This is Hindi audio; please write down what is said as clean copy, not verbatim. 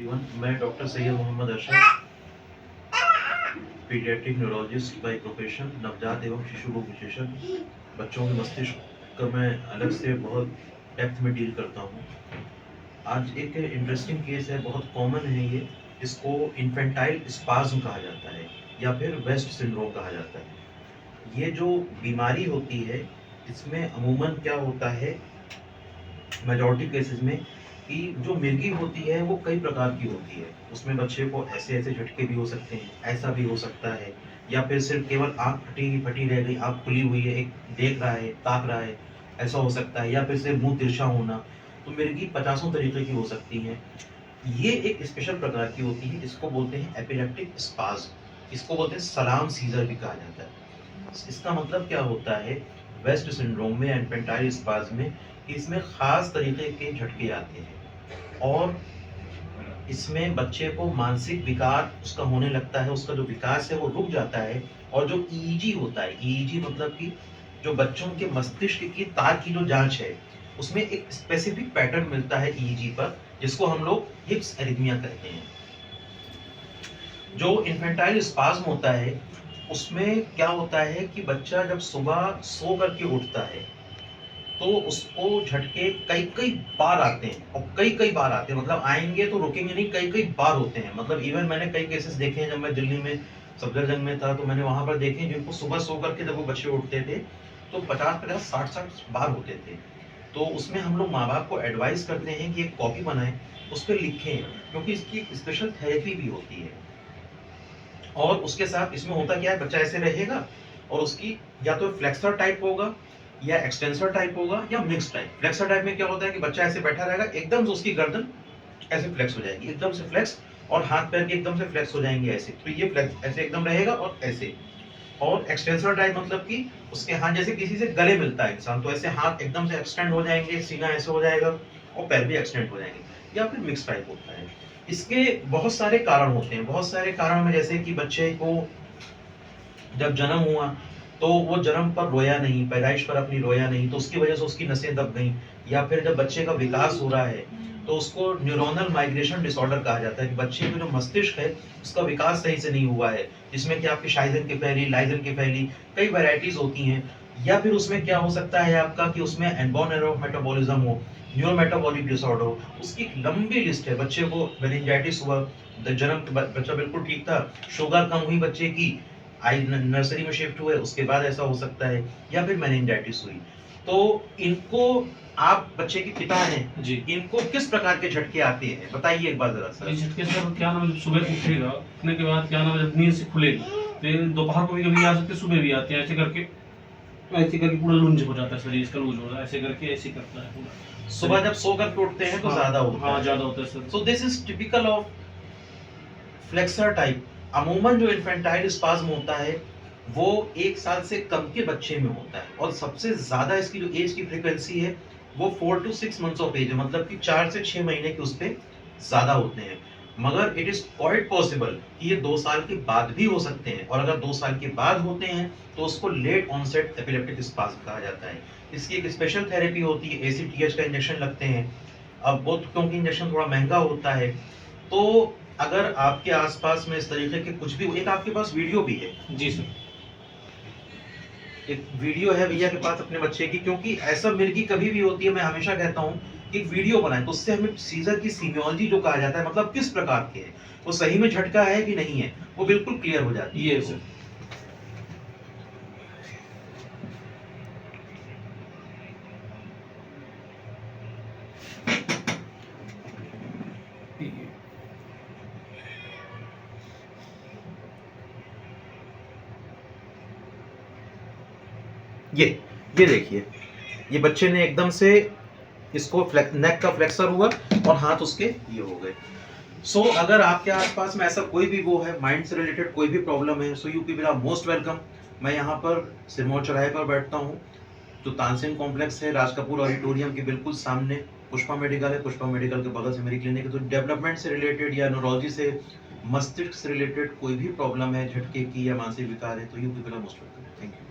एवरीवन, मैं doctor Syed Mohammad Ashraf, paediatric neurologist by profession, नवजात एवं शिशु रोग विशेषज्ञ। बच्चों के मस्तिष्क का मैं अलग से बहुत डेप्थ में डील करता हूँ। आज एक इंटरेस्टिंग केस है, बहुत कॉमन है ये। इसको इन्फेंटाइल स्पाज्म कहा जाता है या फिर वेस्ट सिंड्रोम कहा जाता है। ये जो बीमारी होती है, इसमें अमूमन क्या होता है मेजॉरिटी केसेस में, कि जो मिर्गी होती है वो कई प्रकार की होती है। उसमें बच्चे को ऐसे ऐसे झटके भी हो सकते हैं, ऐसा भी हो सकता है, या फिर सिर्फ केवल आँख फटी फटी रह गई, आँख खुली हुई है, एक देख रहा है, ताक रहा है, ऐसा हो सकता है, या फिर सिर्फ मुंह तिरछा होना। तो मिर्गी पचासों तरीके की हो सकती हैं। ये एक स्पेशल प्रकार की होती है, इसको बोलते हैं एपिलेप्टिक स्पाज्म। इसको बोलते हैं सलाम सीजर भी कहा जाता है। इसका मतलब क्या होता है वेस्ट सिंड्रोम में, इन्फेंटाइल स्पाज्म में, कि इसमें खास तरीके के झटके आते हैं और इसमें बच्चे को मानसिक विकार उसका होने लगता है। उसका जो विकास है वो रुक जाता है। और जो ईईजी होता है, ईईजी मतलब कि जो बच्चों के मस्तिष्क की तार की जो जांच है, उसमें एक स्पेसिफिक पैटर्न मिलता है ईईजी पर, जिसको हम लोग हिप्स एरिथमिया कहते हैं। जो इन्फेंटाइल स्पाज्म होता है, उसमें क्या होता है कि बच्चा जब सुबह सो करके उठता है तो उसको झटके कई कई बार आते हैं, और कई कई बार आते हैं, मतलब आएंगे तो रुकेंगे नहीं, कई कई बार होते हैं। मतलब इवन मैंने कई केसेस देखे हैं, जब मैं दिल्ली में सफदरजंग में था तो मैंने वहां पर देखे जिनको सुबह सो करके जब वो बच्चे उठते थे तो 50-50 60-60 बार होते थे। तो उसमें हम लोग माँ बाप को एडवाइस करते हैं कि एक कॉपी बनाएं, उस पर लिखें, क्योंकि इसकी स्पेशल थेरेपी भी होती है। और उसके साथ इसमें होता क्या है, बच्चा ऐसे रहेगा और उसकी या तो फ्लेक्सर टाइप होगा या एक्सटेंसर टाइप होगा या मिक्स टाइप। फ्लेक्सर टाइप में क्या होता है कि बच्चा ऐसे बैठा रहेगा, एकदम से उसकी गर्दन ऐसे फ्लेक्स हो जाएगी, एकदम से फ्लेक्स, और हाथ पैर के एकदम से फ्लेक्स हो जाएंगे ऐसे। तो ये फ्लेक्स ऐसे एकदम रहेगा और ऐसे। और एक्सटेंसर टाइप मतलब कि उसके हाथ जैसे किसी से गले मिलता है इंसान, तो ऐसे हाथ एकदम से एक्सटेंड हो जाएंगे, सीना ऐसे हो जाएगा और पैर भी एक्सटेंड हो जाएंगे। या फिर मिक्स टाइप होता है। इसके बहुत सारे कारण होते हैं, बहुत सारे कारण में, जैसे कि बच्चे को जब जन्म हुआ तो वो जन्म पर रोया नहीं, पैदाइश पर अपनी रोया नहीं, तो उसकी वजह से उसकी नसें दब गई। या फिर जब बच्चे का विकास हो रहा है तो उसको न्यूरोनल माइग्रेशन डिसऑर्डर कहा जाता है, कि बच्चे का जो मस्तिष्क है उसका विकास सही से नहीं हुआ है, जिसमें कि आपकी शाइजनकेफेली, लाइजनकेफेली, कई वैरायटीज होती हैं। या फिर उसमें क्या हो सकता है आपका कि उसमें एनबॉर्न एरर ऑफ मेटाबॉलिज्म हो, न्यूरोमेटाबॉलिक डिसऑर्डर हो। उसकी एक लंबी लिस्ट है। बच्चे को मेनिंजाइटिस हुआ, जन्म बच्चा बिल्कुल ठीक था, शुगर कम हुई बच्चे की, आई नर्सरी में शिफ्ट हुए, उसके बाद ऐसा हो सकता है, या फिर मेनिंजाइटिस हुई। तो इनको, आप बच्चे के पिता हैं जी, इनको किस प्रकार के झटके आते हैं बताइए एक बार जरा सा। झटके सर क्या नाम है, सुबह उठेगा, उठने के बाद क्या नाम है, जब नींद से खुलेगा तो दोपहर को भी कभी आ सकते, सुबह भी आते हैं। ऐसे करके पूरा लुंज हो जाता है, शरीर इसका लूज हो रहा है, ऐसे करके ऐसे करता है पूरा। सुबह जब सो करके उठते हैं तो ज्यादा होता है। हाँ, ज्यादा होता है sir. So this is typical of flexor type. अमूमन जो इन्फेंटाइल स्पाज्म होता है वो 1 साल से कम के बच्चे में होता है, और सबसे ज्यादा इसकी जो एज की फ्रीक्वेंसी है वो 4 to 6 मंथ्स ऑफ एज है, मतलब कि 4 से 6 महीने के उस पे ज्यादा होते हैं। मगर इट इज क्वाइट पॉसिबल कि ये 2 साल के बाद भी हो सकते हैं, और अगर 2 साल के बाद होते हैं तो उसको लेट ऑनसेट एपिलेप्टिक स्पाज्म कहा जाता है। इसकी एक स्पेशल थेरेपी होती है, एसीटीएच का इंजेक्शन लगते हैं। अब वो क्योंकि इंजेक्शन थोड़ा महंगा होता है, तो अगर आपके आसपास में इस तरीके के कुछ भी, एक आपके पास वीडियो भी है। जी सर, एक वीडियो है भैया के पास अपने बच्चे की, क्योंकि ऐसा मिर्गी कभी भी होती है, मैं हमेशा कहता हूँ कि एक वीडियो बनाए, तो उससे हमें सीजर की सीमियोलॉजी जो कहा जाता है, मतलब किस प्रकार के है, वो सही में झटका है कि नहीं है, वो बिल्कुल क्लियर हो जाती है। ये सर ये देखिए, ये बच्चे ने एकदम से इसको नेक का फ्लेक्सर हुआ और हाथ उसके ये हो गए। सो अगर आपके आसपास में ऐसा कोई भी वो है, माइंड से रिलेटेड कोई भी प्रॉब्लम है, so you people are most welcome. मैं यहाँ पर सिरमौर चौराहे पर बैठता हूँ, जो तानसेन कॉम्प्लेक्स है, राज कपूर ऑडिटोरियम के बिल्कुल सामने पुष्पा मेडिकल है, पुष्पा मेडिकल के बगल से मेरी क्लिनिक है। तो डेवलपमेंट से रिलेटेड या न्यूरोलॉजी से, मस्तिष्क से रिलेटेड कोई भी प्रॉब्लम है, झटके की या मानसिक विकार है, तो you people are most welcome. Thank you.